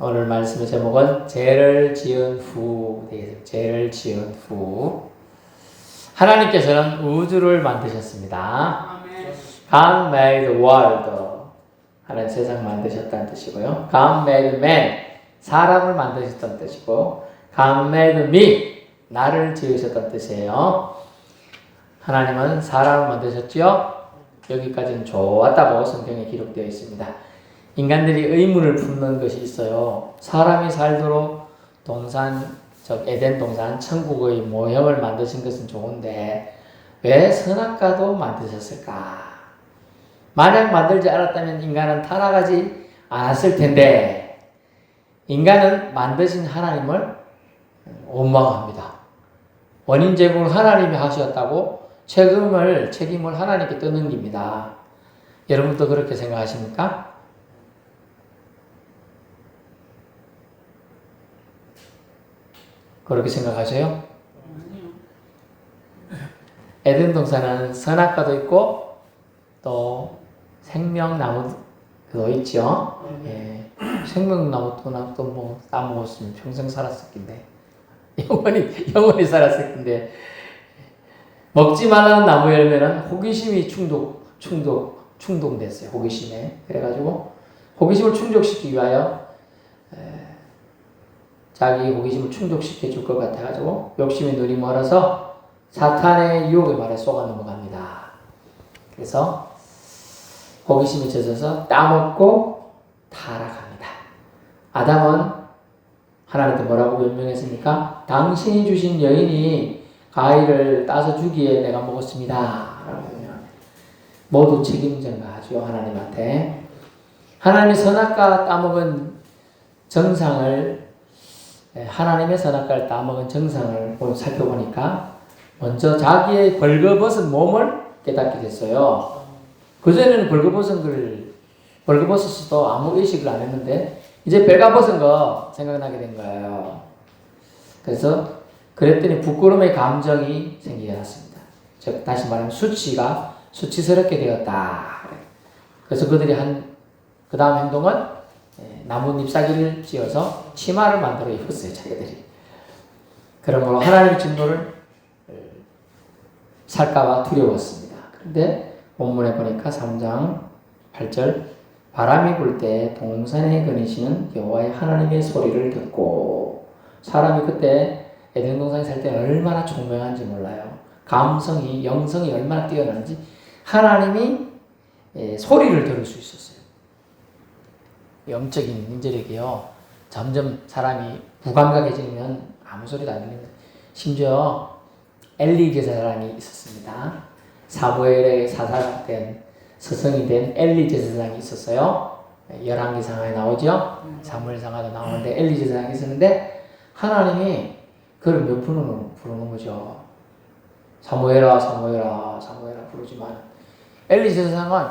오늘 말씀의 제목은 죄를 지은 후 되겠습니다. 죄를 지은 후. 하나님께서는 우주를 만드셨습니다. God made the world. 하나님 세상 만드셨다는 뜻이고요. God made man. 사람을 만드셨다는 뜻이고, God made me. 나를 지으셨다는 뜻이에요. 하나님은 사람을 만드셨지요? 여기까지는 좋았다고 성경에 기록되어 있습니다. 인간들이 의문을 품는 것이 있어요. 사람이 살도록 즉 에덴 동산, 천국의 모형을 만드신 것은 좋은데 왜 선악과도 만드셨을까? 만약 만들지 않았다면 인간은 타락하지 않았을 텐데 인간은 만드신 하나님을 원망합니다. 원인 제공을 하나님이 하셨다고 책임을 하나님께 떠넘깁니다. 여러분도 그렇게 생각하십니까? 그렇게 생각하세요? 아니요. 에덴 동산은 선악과도 있고 또 생명나무도 있죠. 예. 생명나무도 뭐 따먹었으면 평생 살았을 텐데 영원히 살았을 텐데 먹지 말라는 나무 열매는 호기심이 충동됐어요. 호기심에. 그래가지고 호기심을 충족시키기 위하여 자기 호기심을 충족시켜 줄 것 같아가지고 욕심의 눈이 멀어서 사탄의 유혹의 말에 속아 넘어갑니다. 그래서 호기심이 젖어서 따먹고 타락합니다. 아담은 하나님께 뭐라고 변명했습니까? 당신이 주신 여인이 과일을 따서 주기에 내가 먹었습니다. 라고 변명합니다. 모두 책임전가하죠. 하나님한테. 하나님이 선악과 따먹은 정상을 하나님의 선악과를 따먹은 정상을 살펴보니까 먼저 자기의 벌거벗은 몸을 깨닫게 됐어요. 그전에는 벌거벗었어도 아무 의식을 안 했는데 이제 bel가벗은 거 생각나게 된 거예요. 그래서 그랬더니 부끄러움의 감정이 생기게 났습니다. 즉 다시 말하면 수치스럽게 되었다. 그래서 그들이 그 다음 행동은 나무 잎사귀를 찧어서 치마를 만들어 입었어요, 자기들이. 그러므로 하나님의 진노를 살까봐 두려웠습니다. 그런데 본문에 보니까 3장 8절 바람이 불 때 동산에 거니시는 여호와의 하나님의 소리를 듣고 사람이 그때 에덴 동산에 살 때 얼마나 총명한지 몰라요. 영성이 얼마나 뛰어난지 하나님이 소리를 들을 수 있었어요. 영적인 인재력이요. 점점 사람이 무감각해지면 아무 소리도 안 들립니다. 심지어 엘리 제사장이 있었습니다. 사무엘의 사사된 스승이 된 엘리 제사장이 있었어요. 열왕기상하에 나오죠. 사무엘상하도 나오는데 엘리 제사장이 있었는데 하나님이 그를 몇 번을 부르는 거죠. 사무엘아 부르지만 엘리 제사장은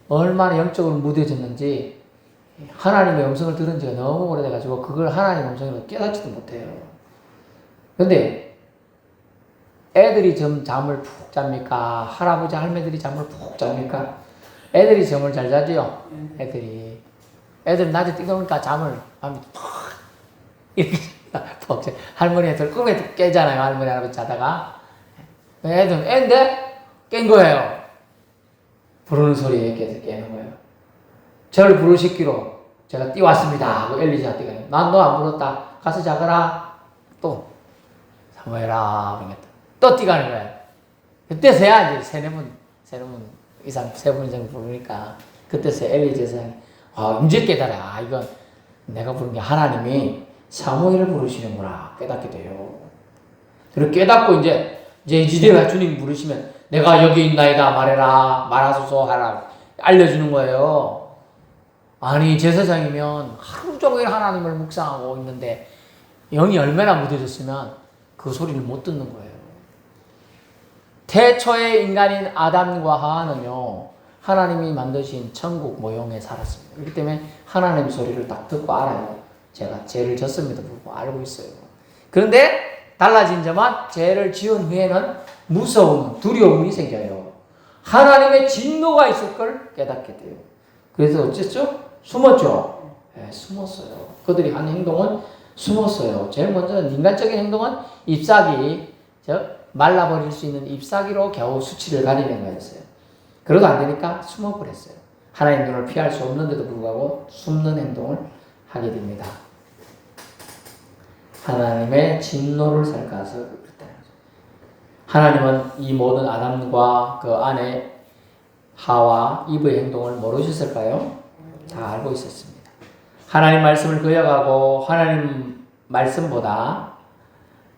얼마나 영적으로 무뎌졌는지 하나님의 음성을 들은 지가 너무 오래돼가지고 그걸 하나님의 음성으로 깨닫지도 못해요. 근데 애들이 잠을 푹 잡니까? 할아버지 할매들이 잠을 푹 잡니까? 애들이 잠을 잘 자죠? 애들 낮에 뛰어오니까 잠을 밤에 푹 이렇게 푹 자. 할머니들 꿈에 깨잖아요. 할머니 할아버지 자다가 애들은 애인데 깬 거예요. 부르는 소리에 깨는 거예요. 저를 부르시기로 제가 뛰어왔습니다 하고 엘리자한테 가요. 난 너 안 불렀다. 가서 자거라. 또 사무엘아 또 뛰가는 거예요. 그때서야 이제 세 번 이상 부르니까 그때서 엘리 제사장이 이제 깨달아. 이건 내가 부른 게 하나님이 사무엘을 부르시는구나 깨닫게 돼요. 그리고 깨닫고 이제 주님 부르시면 내가 여기 있나이다 말하소서 하라 알려주는 거예요. 아니 제사장이면 하루 종일 하나님을 묵상하고 있는데 영이 얼마나 무뎌졌으면 그 소리를 못 듣는 거예요. 태초의 인간인 아담과 하와는요 하나님이 만드신 천국 모형에 살았습니다. 그렇기 때문에 하나님 소리를 딱 듣고 알아요. 제가 죄를 졌음에도 불구하고 알고 있어요. 그런데 달라진 점은 죄를 지은 후에는 두려움이 생겨요. 하나님의 진노가 있을 걸 깨닫게 돼요. 그래서 어쨌죠? 숨었죠. 숨었어요. 그들이 한 행동은 숨었어요. 제일 먼저는 인간적인 행동은 잎사귀, 즉 말라버릴 수 있는 잎사귀로 겨우 수치를 가리는 거였어요. 그래도 안 되니까 숨어버렸어요. 하나님 눈을 피할 수 없는데도 불구하고 숨는 행동을 하게 됩니다. 하나님의 진노를 살까서 그랬다는 거죠. 하나님은 이 모든 아담과 그 아내 하와 이브의 행동을 모르셨을까요? 다 알고 있었습니다. 하나님 말씀을 거역하고 하나님 말씀보다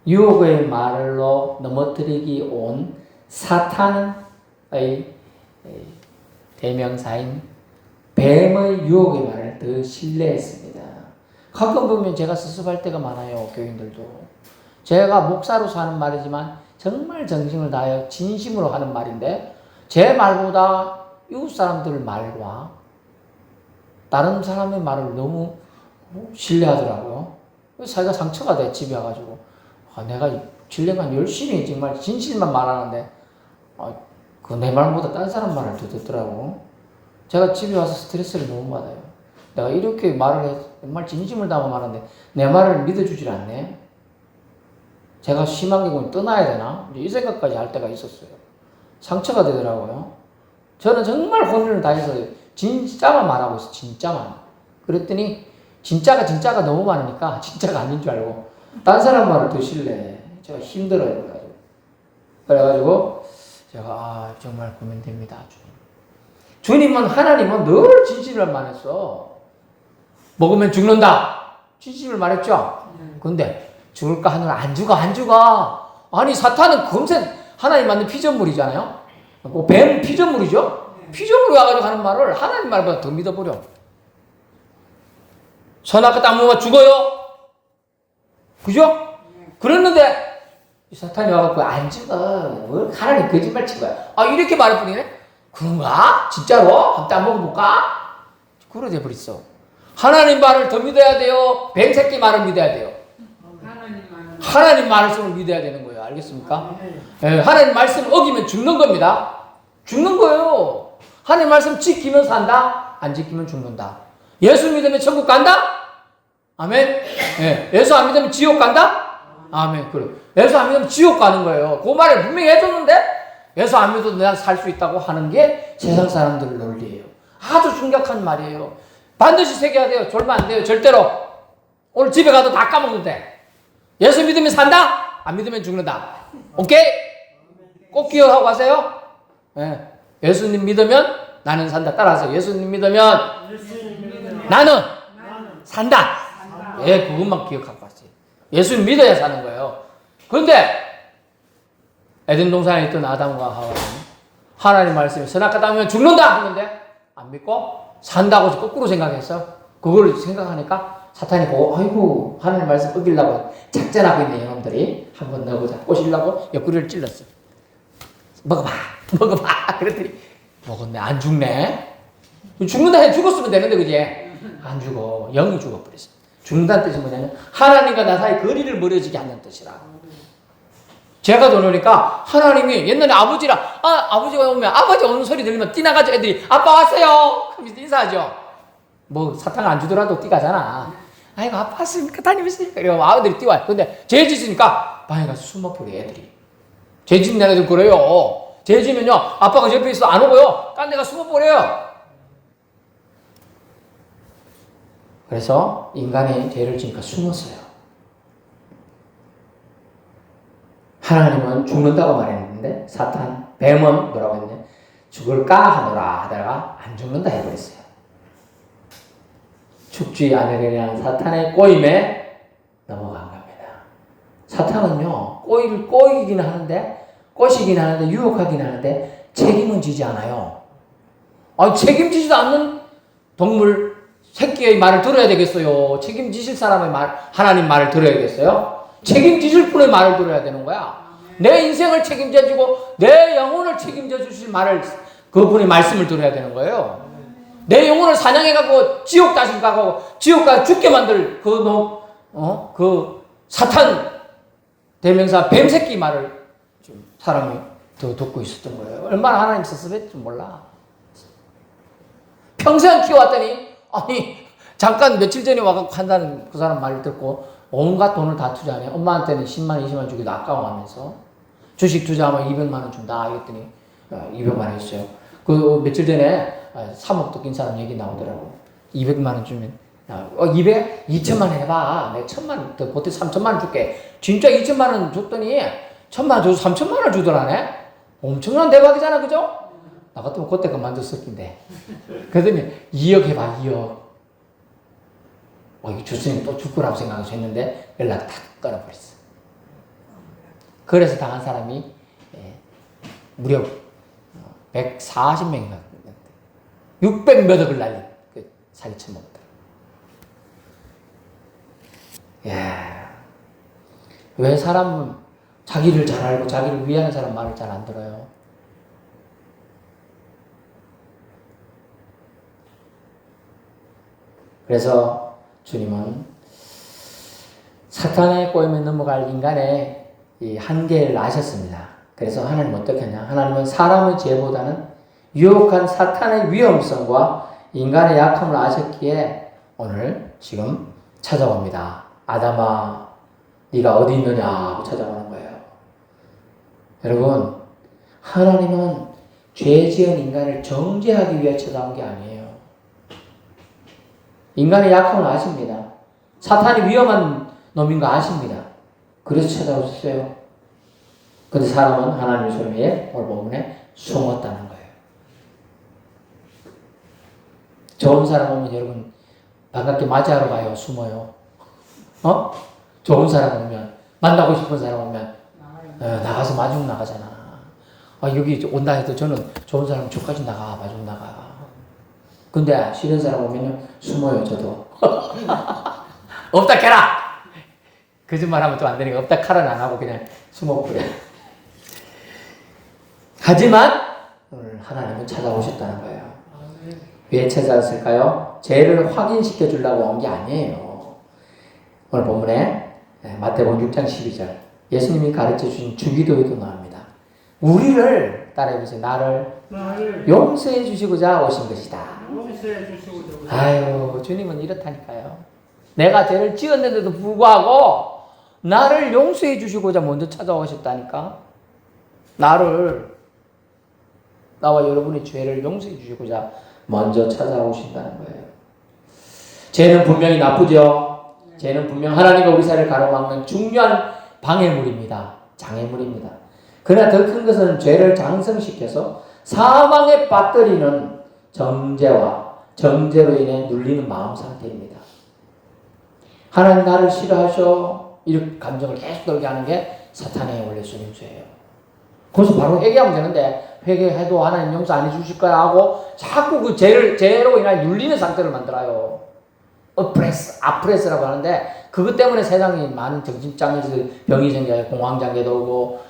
유혹의 말로 넘어뜨리기 온 사탄의 대명사인 뱀의 유혹의 말을 더 신뢰했습니다. 가끔 보면 제가 섭섭할 때가 많아요. 교인들도. 제가 목사로서 하는 말이지만 정말 정신을 다하여 진심으로 하는 말인데 제 말보다 이웃 사람들 말과 다른 사람의 말을 너무 신뢰하더라고요. 자기가 상처가 돼 집에 와가지고 내가 진료만 열심히 정말 진실만 말하는데 그 내 말보다 다른 사람 말을 더 듣더라고. 제가 집에 와서 스트레스를 너무 받아요. 내가 이렇게 말을 해서 정말 진심을 담아 말하는데 내 말을 믿어주질 않네. 제가 심한 경우는 떠나야 되나? 이 생각까지 할 때가 있었어요. 상처가 되더라고요. 저는 정말 혼을 다해서 진짜만 말하고 있어. 진짜만. 그랬더니 진짜가 너무 많으니까 진짜가 아닌 줄 알고 딴 사람 말을 더 신뢰해. 제가 힘들어요. 그래가지고 제가 정말 고민됩니다. 주님은 하나님은 늘 진실을 말했어. 먹으면 죽는다. 진실을 말했죠. 근데 죽을까 하늘 안 죽어. 아니 사탄은 금세 하나님 만든 피조물이잖아요. 뱀 피조물이죠. 피조물이 와가지고 하는 말을 하나님 말보다 더 믿어버려. 선악과 따먹으면 죽어요. 그죠? 그랬는데 사탄이 와갖고 안 죽어. 뭘 하나님 거짓말 친 거야. 이렇게 말해버리네? 그런가? 진짜로? 한번 따먹어볼까? 그러 돼버렸어. 하나님 말을 더 믿어야 돼요? 뱀새끼 말을 믿어야 돼요? 하나님 말씀을 믿어야 되는 거예요. 알겠습니까? 네, 하나님 말씀 어기면 죽는 겁니다. 죽는 거예요. 하나님 말씀 지키면 산다? 안 지키면 죽는다. 예수 믿으면 천국 간다? 아멘. 네, 예수 안 믿으면 지옥 간다? 아멘. 그래. 예수 안 믿으면 지옥 가는 거예요. 그 말을 분명히 해줬는데 예수 안 믿어도 내가 살 수 있다고 하는 게 세상 사람들 논리예요. 아주 충격한 말이에요. 반드시 새겨야 돼요. 졸면 안 돼요. 절대로. 오늘 집에 가도 다 까먹어도 돼. 예수 믿으면 산다? 안 믿으면 죽는다. 오케이? 꼭 기억하고 가세요. 네. 예수님 믿으면 나는 산다. 따라하세요. 예수님 믿으면 나는 산다. 예, 그것만 기억하고 가세요. 예수님 믿어야 사는 거예요. 그런데 에덴 동산에 있던 아담과 하와는 하나님 말씀에 선악과 따먹으면 죽는다 하는데 안 믿고 산다고 거꾸로 생각했어. 그걸 생각하니까 사탄이 보고 아이고 하나님 말씀 어기려고 작전하고 있는 영혼들이 한번 넣어보자. 꼬시려고 옆구리를 찔렀어. 먹어봐. 그랬더니 먹었네. 안 죽네. 죽는다 해. 죽었으면 되는데 그지? 안 죽어. 영이 죽어버렸어. 죽는다는 뜻이 뭐냐면 하나님과 나 사이 거리를 멀어지게 하는 뜻이라. 제가 들어오니까 하나님이 옛날에 아버지가 오면 아버지 오는 소리 들리면 뛰나가죠. 애들이 아빠 왔어요. 하면서 인사하죠. 뭐 사탕 안 주더라도 뛰가잖아. 아이고 아빠 왔습니까? 다녀오십니까? 이러고 아들이 뛰어와요. 근데 죄 짓으니까 방에 가서 숨어버려 애들이. 죄 짓는 애들 그래요. 죄 지면요 아빠가 옆에 있어 안 오고요. 딴 데가 숨어버려요. 그래서 인간이 죄를 지니까 숨었어요. 하나님은 죽는다고 말했는데 사탄, 뱀은 뭐라고 했냐? 죽을까 하노라 하다가 안 죽는다 해버렸어요. 죽지 않으려는 사탄의 꼬임에 넘어간 겁니다. 사탄은요 꼬시긴 하는데 유혹하긴 하는데 책임은 지지 않아요. 책임지지도 않는 동물 새끼의 말을 들어야 되겠어요? 책임지실 사람의 말, 하나님 말을 들어야겠어요? 책임지실 분의 말을 들어야 되는 거야. 내 인생을 책임져주고 내 영혼을 책임져 주실 말을 그분의 말씀을 들어야 되는 거예요. 내 영혼을 사냥해가고 지옥 다시 가고 지옥 가서 죽게 만들 그 사탄 대명사 뱀새끼 말을 좀 사람이 더 듣고 있었던 거예요. 얼마나 하나님 섭섭했지 몰라. 평생 키워왔더니 잠깐 며칠 전에 와갖고 한다는 그 사람 말을 듣고 온갖 돈을 다 투자하네. 엄마한테는 10만 원, 20만 원 주기도 아까워하면서 주식 투자하면 200만 원 준다. 이랬더니 200만 원 했어요. 그 며칠 전에 3억 낀 사람 얘기 나오더라고. 200만 원 주면 200? 2천만 원 해봐. 내가 1천만 원, 더 보태 3천만 원 줄게. 진짜 2천만 원 줬더니 1천만 원 줘서 3천만 원 주더라네. 엄청난 대박이잖아, 그죠? 나 같으면 그때 그만뒀을 텐데. 그러더니 2억 해봐, 2억. 이 주스님 또 죽구라고 생각해서 했는데 연락 다 끊어버렸어. 그래서 당한 사람이 무려 140명인가 600 몇 억을 날린 그 사기쳐먹었다. 왜 사람은 자기를 잘 알고 자기를 위하는 사람 말을 잘 안 들어요? 그래서 주님은 사탄의 꼬임에 넘어갈 인간의 이 한계를 아셨습니다. 그래서 하나님은 어떻게 하냐? 하나님은 사람의 죄보다는 유혹한 사탄의 위험성과 인간의 약함을 아셨기에 오늘 지금 찾아옵니다. 아담아, 네가 어디 있느냐 하고 찾아오는 거예요. 여러분, 하나님은 죄 지은 인간을 정죄하기 위해 찾아온 게 아니에요. 인간의 약함을 아십니다. 사탄이 위험한 놈인 거 아십니다. 그래서 찾아오셨어요. 근데 사람은 하나님의 소리에 오늘 본문에 숨었다는 거예요. 좋은 사람 오면 여러분 반갑게 맞이하러 가요? 숨어요? 좋은 사람 오면, 만나고 싶은 사람 오면 나가서 마중 나가잖아. 여기 온다 해도 저는 좋은 사람 저까지 나가, 마중 나가. 근데 싫은 사람 오면요 숨어요. 저도. 없다 캐라. 거짓말하면 또 안 되니까 없다 카라는 안 하고 그냥 숨어버려. 하지만 오늘 하나님은 찾아오셨다는 거예요. 왜 찾아왔을까요? 죄를 확인시켜 주려고 온 게 아니에요. 오늘 본문에 마태복음 6장 12절 예수님이 가르쳐 주신 주기도에도 나옵니다. 우리를 따라해보세요. 나를 용서해 주시고자 오신 것이다. 아유, 주님은 이렇다니까요. 내가 죄를 지었는데도 불구하고 나를 용서해 주시고자 먼저 찾아오셨다니까. 나와 여러분의 죄를 용서해 주시고자 먼저 찾아오신다는 거예요. 죄는 분명히 나쁘죠. 죄는 분명 하나님과 우리 사이를 가로막는 중요한 방해물입니다. 장애물입니다. 그러나 더 큰 것은 죄를 장성시켜서 사망에 빠뜨리는 정죄로 인해 눌리는 마음 상태입니다. 하나님 나를 싫어하셔. 이렇게 감정을 계속 들게 하는 게 사탄의 원래 속임수예요. 그래서 바로 회개하면 되는데 회개해도 하나님 용서 안 해주실 거야 하고 자꾸 그 죄로 인해 눌리는 상태를 만들어요. 아프레스라고 하는데 그것 때문에 세상에 많은 정신장애에서 병이 생겨요. 공황장애도 오고.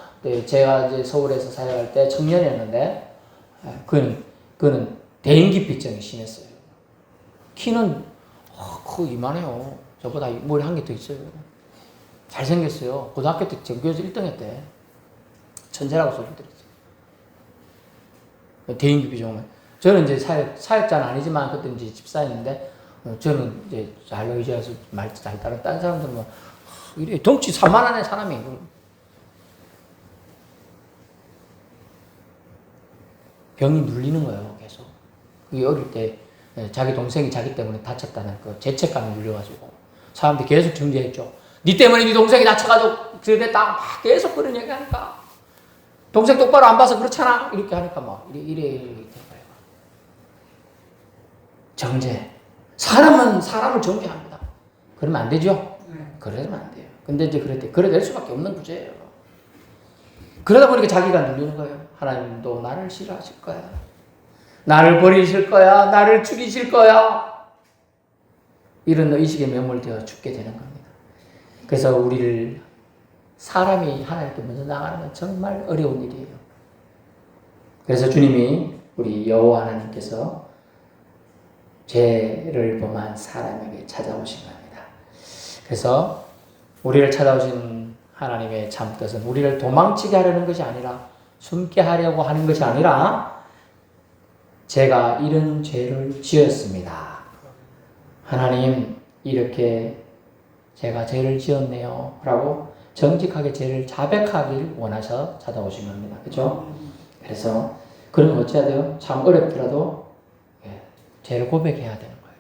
제가 이제 서울에서 사역할 때 청년이었는데 그는 대인기피증이 심했어요. 키는 크고 이만해요. 저보다 머리 한 개 더 있어요. 잘생겼어요. 고등학교 때 전교에서 1등 했대. 천재라고 소리 들었어요. 대인기피증은 저는 이제 사역자는 아니지만 그때 이제 집사였는데 저는 이제 잘 의지해서 말 잘 따른 딴 사람들은 뭐 이래 덩치 산만한 사람이 병이 눌리는 거예요, 계속. 그게 어릴 때 자기 동생이 자기 때문에 다쳤다는 그 죄책감이 눌려가지고 사람들이 계속 정죄했죠. 니 때문에 니 동생이 다쳐가지고 그랬다 막 계속 그런 얘기 하니까 동생 똑바로 안 봐서 그렇잖아 이렇게 하니까 막 이래 된 거예요. 정죄. 사람은 사람을 정죄합니다. 그러면 안 되죠? 그러면 안 돼요. 근데 이제 그래 될 수밖에 없는 구조예요. 그러다 보니까 자기가 눌리는 거예요. 하나님도 나를 싫어하실 거야. 나를 버리실 거야. 나를 죽이실 거야. 이런 의식에 매몰되어 죽게 되는 겁니다. 그래서 사람이 하나님께 먼저 나가는 건 정말 어려운 일이에요. 그래서 주님이 우리 여호와 하나님께서 죄를 범한 사람에게 찾아오신 겁니다. 그래서 우리를 찾아오신 하나님의 참뜻은 우리를 도망치게 하려는 것이 아니라 숨게 하려고 하는 것이 아니라 제가 이런 죄를 지었습니다. 하나님 이렇게 제가 죄를 지었네요 라고 정직하게 죄를 자백하길 원하셔 찾아오신 겁니다. 그죠? 그래서 그러면 어찌해야 돼요? 참 어렵더라도 죄를 고백해야 되는 거예요.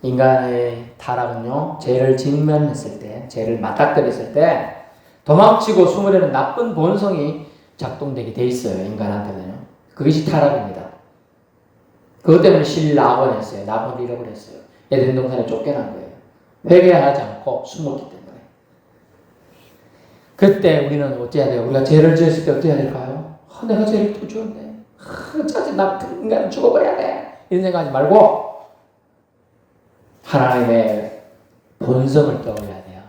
인간의 타락은요, 죄를 직면했을 때, 죄를 맞닥뜨렸을 때 도망치고 숨으려는 나쁜 본성이 작동되게 돼 있어요. 인간한테는요. 그것이 타락입니다. 그것 때문에 실낙원했어요. 낙원을 잃어버렸어요. 에덴 동산에 쫓겨난 거예요. 회개하지 않고 숨었기 때문에. 그때 우리는 어찌해야 돼요? 우리가 죄를 지었을 때 어떻게 해야 될까요? 내가 죄를 또 지었네. 짜증 나 인간은 죽어버려야 돼. 이런 생각하지 말고 하나님의 본성을 떠올려야 돼요.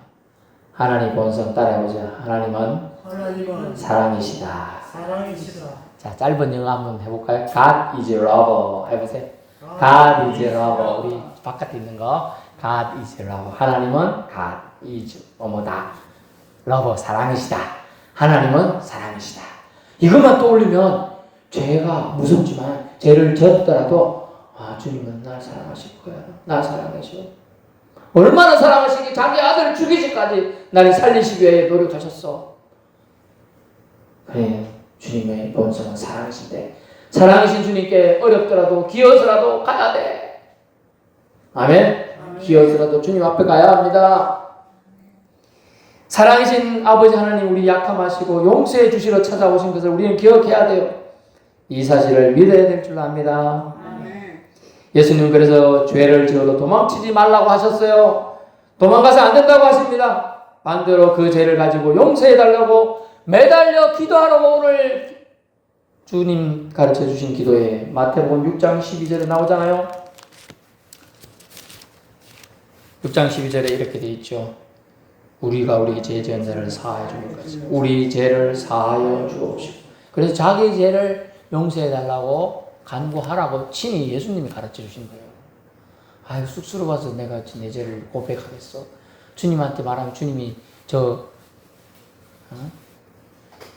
하나님 본성 따라해보자. 하나님은 사랑이시다. 자, 짧은 영어 한번 해볼까요? God is love. 해보세요. God is love. 우리 바깥에 있는 거. God is love. 하나님은 God is 뭐뭐다. love 사랑이시다. 하나님은 사랑이시다. 이것만 떠올리면 죄가 무섭지만 죄를 졌더라도 주님은 날 사랑하실 거야. 날 사랑하셔. 얼마나 사랑하시기 자기 아들을 죽이기까지 나를 살리시기 위해 노력하셨어. 그래, 주님의 본성은 사랑이신데 사랑이신 주님께 어렵더라도 기어서라도 가야 돼. 아멘? 기어서라도 주님 앞에 가야 합니다. 사랑이신 아버지 하나님 우리 약함하시고 용서해 주시러 찾아오신 것을 우리는 기억해야 돼요. 이 사실을 믿어야 될 줄 압니다. 예수님 그래서 죄를 지어도 도망치지 말라고 하셨어요. 도망가서 안 된다고 하십니다. 반대로 그 죄를 가지고 용서해 달라고 매달려 기도하라고 오늘 주님 가르쳐 주신 기도에 마태복음 6장 12절에 나오잖아요. 6장 12절에 이렇게 되어 있죠. 우리가 우리 죄 지은 자를 사하여 주옵소서. 우리 죄를 사하여 주옵시고. 그래서 자기 죄를 용서해 달라고 간구하라고 친히 예수님이 가르쳐 주신 거예요. 아유, 쑥스러워서 내가 내 죄를 고백하겠어. 주님한테 말하면 주님이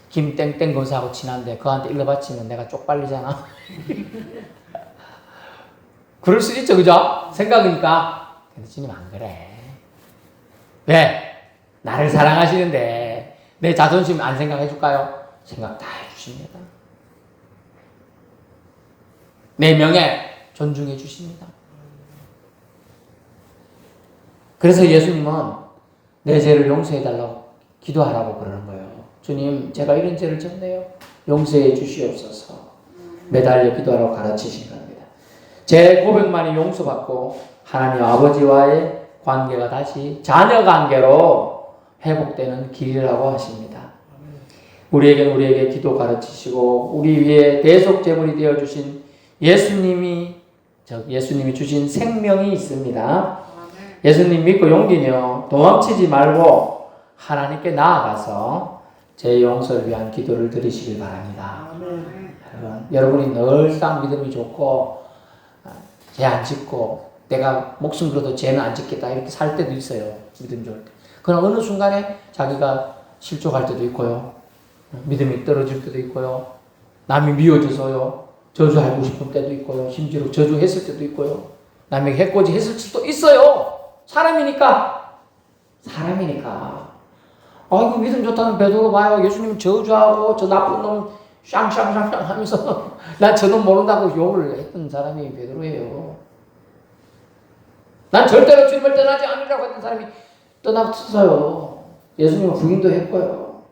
김땡땡 권사하고 친한데 그한테 일러 바치면 내가 쪽팔리잖아. 그럴 수 있죠, 그죠? 생각이니까. 근데 주님 안 그래. 왜? 나를 사랑하시는데 내 자존심 안 생각해 줄까요? 생각 다 해주십니다. 내 명예 존중해 주십니다. 그래서 예수님은 내 죄를 용서해 달라고 기도하라고 그러는 거예요. 주님, 제가 이런 죄를 졌네요. 용서해 주시옵소서. 매달려 기도하라고 가르치신 겁니다. 제 고백만이 용서받고 하나님 아버지와의 관계가 다시 자녀 관계로 회복되는 길이라고 하십니다. 우리에게 기도 가르치시고 우리 위에 대속 제물이 되어 주신 예수님이 주신 생명이 있습니다. 예수님 믿고 용기 내어 도망치지 말고 하나님께 나아가서 제 용서를 위한 기도를 드리시길 바랍니다. 여러분이 늘상 믿음이 좋고 죄 안 짓고 내가 목숨 걸어도 죄는 안 짓겠다 이렇게 살 때도 있어요. 믿음 좋을 때. 그러나 어느 순간에 자기가 실족할 때도 있고요. 믿음이 떨어질 때도 있고요. 남이 미워져서요. 저주하고 싶은 때도 있고요. 심지어 저주했을 때도 있고요. 남에게 해코지 했을 수도 있어요. 사람이니까. 아이고 믿음 좋다는 베드로 봐요. 예수님 저주하고 저 나쁜 놈 샹샹샹샹 하면서 난 저놈 모른다고 욕을 했던 사람이 베드로예요. 난 절대로 주님을 떠나지 않으려고 했던 사람이 떠났어요. 예수님은 부인도 했고요.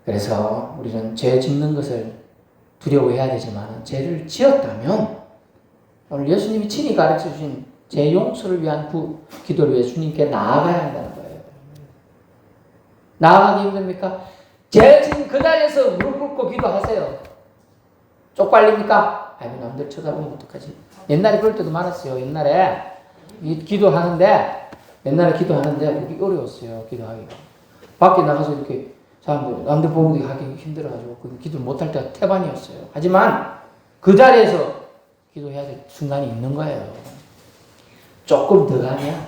그래서 우리는 죄 짓는 것을 두려워해야 되지만 죄를 지었다면 오늘 예수님이 친히 가르쳐 주신 죄 용서를 위한 기도를 위해 주님께 나아가야 한다는 거예요. 나아가기 힘듭니까? 죄 지은 그 자리에서 무릎 꿇고 기도하세요. 쪽팔립니까? 아이고 남들 쳐다보면 어떡하지? 옛날에 그럴 때도 많았어요. 옛날에 기도하는데 그게 어려웠어요. 기도하기가. 밖에 나가서 이렇게 사람들 남들 보고 하기 힘들어가지고 기도를 못할 때가 태반이었어요. 하지만 그 자리에서 기도해야 될 순간이 있는 거예요. 조금 더 가면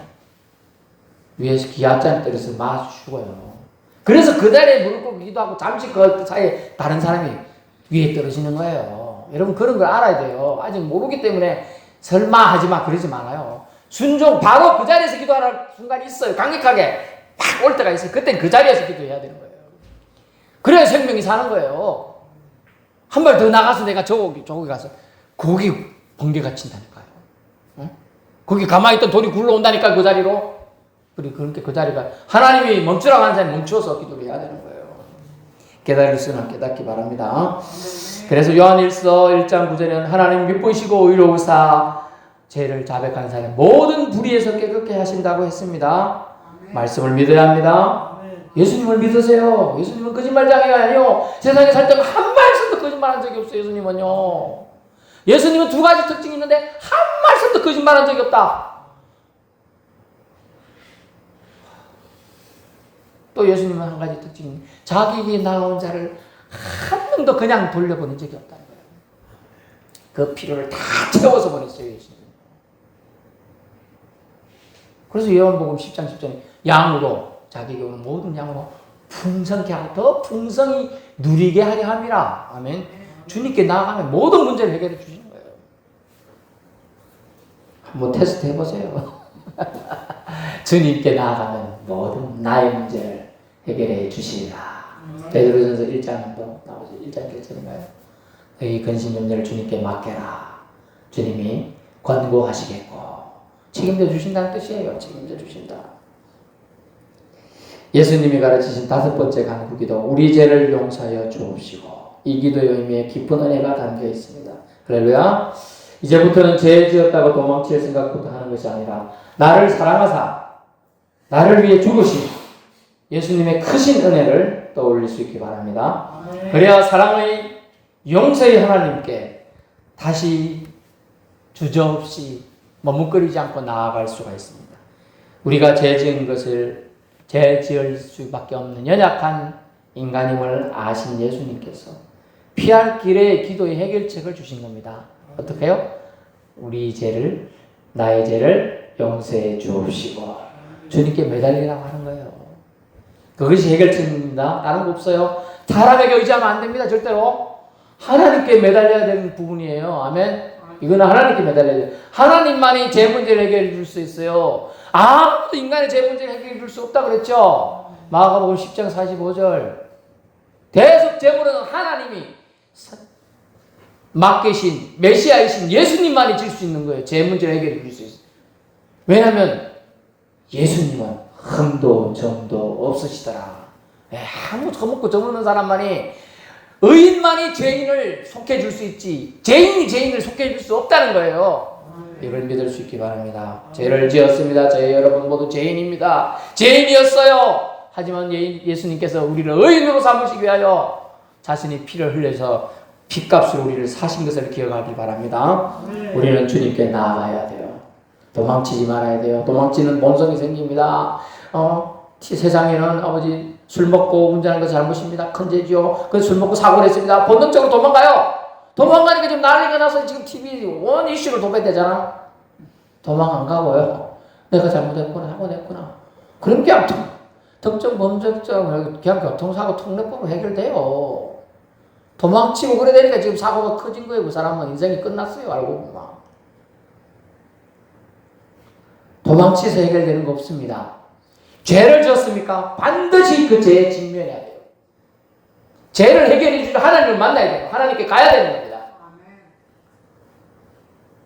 위에서 기압잔 때려서 맞아 죽어요. 그래서 그 자리에 무릎 꿇고 기도하고 잠시 그 사이에 다른 사람이 위에 떨어지는 거예요. 여러분 그런 걸 알아야 돼요. 아직 모르기 때문에 설마 하지마 그러지 말아요. 순종 바로 그 자리에서 기도하는 순간이 있어요. 강력하게 팍 올 때가 있어요. 그땐 그 자리에서 기도해야 되는 거예요. 그래야 생명이 사는 거예요. 한 발 더 나가서 내가 저기 가서 거기 번개가 친다니까요. 응? 거기 가만히 있던 돌이 굴러온다니까 그 자리로. 그리고 그렇게 그 자리가 하나님이 멈추라고 하는 자리에 멈추어서 기도를 해야 되는 거예요. 깨달을 수는 깨닫기 바랍니다. 그래서 요한일서 1장 9절에는 하나님 미쁘시고 의로우사 죄를 자백하는 사람 모든 불의에서 깨끗게 하신다고 했습니다. 말씀을 믿어야 합니다. 예수님을 믿으세요. 예수님은 거짓말장애가 아니요. 세상에 살 때는 한 말씀도 거짓말한 적이 없어요. 예수님은요. 예수님은 두 가지 특징이 있는데 한 말씀도 거짓말한 적이 없다. 또 예수님은 한 가지 특징이 자기에게 나온 자를 한 명도 그냥 돌려보낸 적이 없다는 거예요. 그 필요를 다 채워서 보냈어요. 예수님. 그래서 요한복음 10장 10절에 양으로 자기에게 오는 모든 양으로 풍성케 하고 더 풍성히 누리게 하려 함이라. 아멘. 주님께 나아가면 모든 문제를 해결해 주시는 거예요. 한번 테스트 해보세요. 주님께 나아가면 모든 나의 문제를 해결해 주시리라. 베드로전서 1장도 나오죠. 1장 1절인가요? 너희 근심 염려를 주님께 맡겨라. 주님이 권고하시겠고 책임져 주신다는 뜻이에요. 책임져 주신다. 예수님이 가르치신 다섯 번째 간구기도 우리 죄를 용서하여 주옵시고 이 기도의 의미에 깊은 은혜가 담겨 있습니다. 할렐루야. 이제부터는 죄 지었다고 도망칠 생각부터 하는 것이 아니라 나를 사랑하사 나를 위해 죽으신 예수님의 크신 은혜를 떠올릴 수 있기 바랍니다. 그래야 사랑의 용서의 하나님께 다시 주저없이 머뭇거리지 않고 나아갈 수가 있습니다. 우리가 죄 지을 수밖에 없는 연약한 인간임을 아신 예수님께서 피할 길에 기도의 해결책을 주신 겁니다. 어떻게 해요? 나의 죄를 용서해 주옵시고 주님께 매달리라고 하는 거예요. 그것이 해결책입니다. 다른 거 없어요. 사람에게 의지하면 안 됩니다. 절대로. 하나님께 매달려야 되는 부분이에요. 아멘. 이거는 하나님께 매달려야 돼요. 하나님만이 제 문제를 해결해 줄 수 있어요. 아무도 인간의 제 문제를 해결해 줄 수 없다 그랬죠. 마가복음 10장 45절. 대속 제물은 하나님이 맡기신 메시아이신 예수님만이 줄 수 있는 거예요. 제 문제를 해결해 줄 수 있어요. 왜냐하면 예수님은 흠도 점도 없으시더라. 아무 처먹고 저먹는 사람만이 의인만이 죄인을 속해줄 수 있지 죄인이 죄인을 속해줄 수 없다는 거예요. 이걸 믿을 수 있기 바랍니다. 죄를 지었습니다. 저희 여러분 모두 죄인입니다. 죄인이었어요. 하지만 예수님께서 우리를 의인으로 삼으시기 위하여 자신이 피를 흘려서 핏값으로 우리를 사신 것을 기억하기 바랍니다. 우리는 주님께 나아가야 돼요. 도망치지 말아야 돼요. 도망치는 본성이 생깁니다. 세상에는 아버지 술 먹고 운전하는 거 잘못입니다. 큰 죄죠. 그래서 술 먹고 사고를 했습니다. 본능적으로 도망가요. 도망가니까 지금 난리가 나서 지금 TV 원 이슈로 도배되잖아. 도망 안 가고요. 내가 잘못했구나 하고 냈구나. 그럼 그냥 특정 범죄적 그냥 교통사고 통례법으로 해결돼요. 도망치고 그래 되니까 지금 사고가 커진 거예요. 그 사람은 인생이 끝났어요. 알고 보면. 도망치서 해결되는 거 없습니다. 죄를 지었습니까? 반드시 그 죄에 직면해야 돼요. 죄를 해결해 주셔서 하나님을 만나야 돼요. 하나님께 가야 되는 겁니다. 아멘.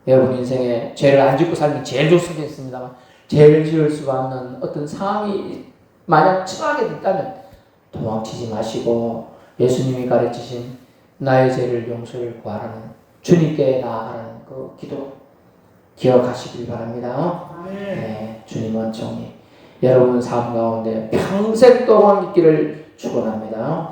여러분 인생에 죄를 안 짓고 살면 제일 좋습니다만 죄를 지을 수가 없는 어떤 상황이 만약 처하게 됐다면 도망치지 마시고 예수님이 가르치신 나의 죄를 용서를 구하라는 주님께 나아가는 그 기도 기억하시길 바랍니다. 네, 주님은 정리 여러분 삶 가운데 평생 동안 있기를 축원합니다.